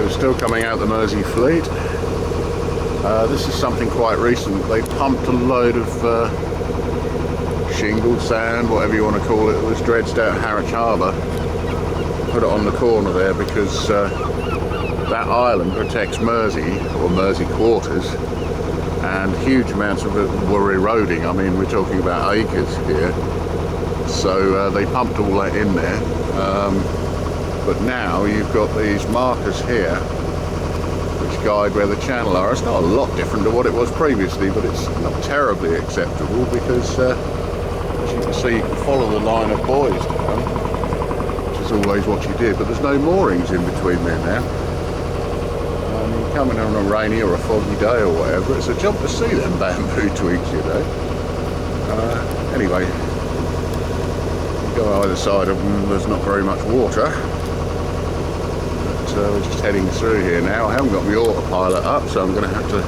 So still coming out the Mersey fleet. This is something quite recent. They pumped a load of shingle, sand, whatever you want to call it. It was dredged out of Harwich Harbour. Put it on the corner there because that island protects Mersey, or Mersey quarters, and huge amounts of it were eroding. I mean, we're talking about acres here. So they pumped all that in there. But now you've got these markers here which guide where the channel are. It's not a lot different to what it was previously, but it's not terribly acceptable because as you can see, you can follow the line of buoys down, which is always what you did, but there's no moorings in between there now. You're coming on a rainy or a foggy day or whatever, it's a jump to see them bamboo twigs, you know. Anyway, you go either side of them, there's not very much water. We're just heading through here now. I haven't got my autopilot up, so I'm going to have to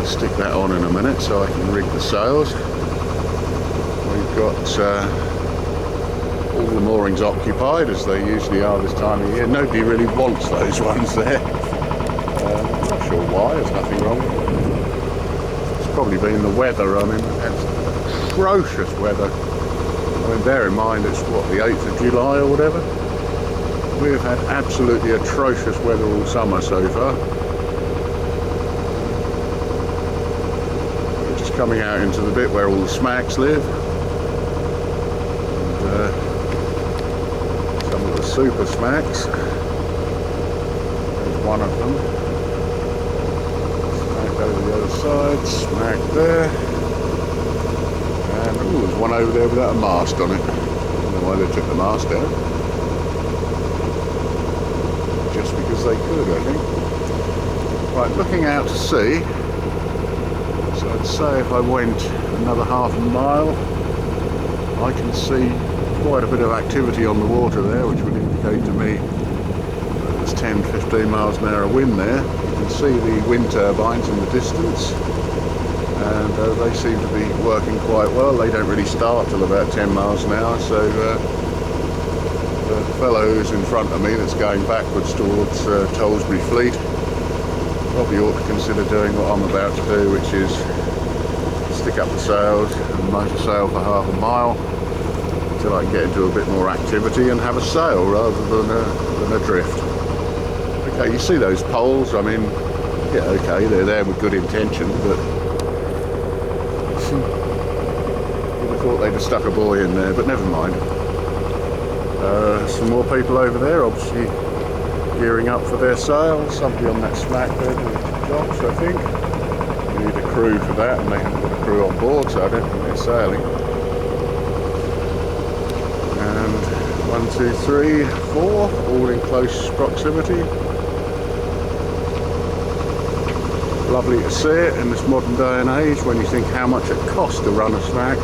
stick that on in a minute so I can rig the sails. We've got all the moorings occupied, as they usually are this time of year. Nobody really wants those ones there. I'm not sure why, there's nothing wrong. It's probably been the weather. I mean, it's atrocious weather. I mean, bear in mind it's what, the 8th of July or whatever? We've had absolutely atrocious weather all summer so far. We're just coming out into the bit where all the smacks live. And, some of the super smacks. There's one of them. Smack over the other side, smack there. And ooh, there's one over there without a mast on it. I don't know why they took the mast out. Just because they could, I think. Right, looking out to sea, so I'd say if I went another half a mile, I can see quite a bit of activity on the water there, which would indicate to me that there's 10-15 miles an hour wind there. You can see the wind turbines in the distance, and they seem to be working quite well. They don't really start till about 10 miles an hour, so the fellow who's in front of me that's going backwards towards Tollesbury Fleet probably ought to consider doing what I'm about to do, which is stick up the sails and motor sail for half a mile until I can get into a bit more activity and have a sail rather than a drift. Okay, you see those poles? I mean, yeah, okay, they're there with good intention, but you'd have thought they'd have stuck a buoy in there, but never mind. Some more people over there, obviously gearing up for their sail. Somebody on that smack there doing docks, I think. We need a crew for that, and they haven't got a crew on board, so I don't think they're sailing. And 1, 2, 3, 4, all in close proximity. Lovely to see it in this modern day and age when you think how much it costs to run a smack.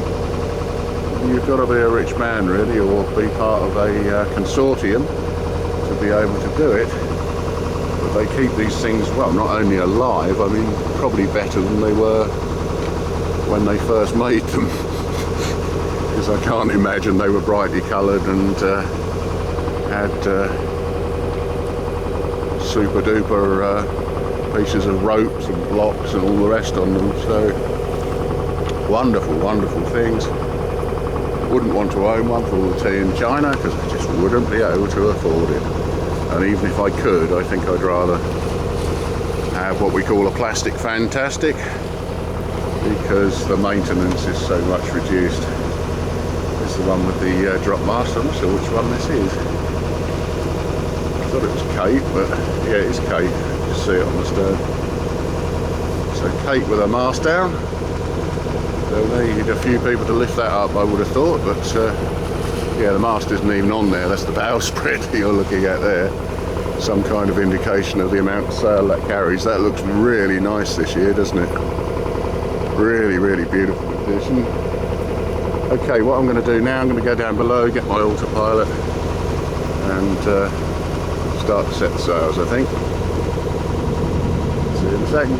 You've got to be a rich man really, or be part of a consortium to be able to do it. But they keep these things, well, not only alive, I mean, probably better than they were when they first made them. Because I can't imagine they were brightly coloured and had super duper pieces of ropes and blocks and all the rest on them. So wonderful, wonderful things. Wouldn't want to own one for all the tea in China because I just wouldn't be able to afford it. And even if I could, I think I'd rather have what we call a plastic fantastic, because the maintenance is so much reduced. This is the one with the drop mast. I'm not sure which one this is. I thought it was Kate, but yeah, it's Kate. You just see it on the stern. So Kate with her mast down. They'll need a few people to lift that up, I would have thought, but yeah, the mast isn't even on there. That's the bowsprit you're looking at there. Some kind of indication of the amount of sail that carries. That looks really nice this year, doesn't it? Really, really beautiful condition. Okay, what I'm going to do now, I'm going to go down below, get my autopilot, and start to set the sails, I think. See you in a second.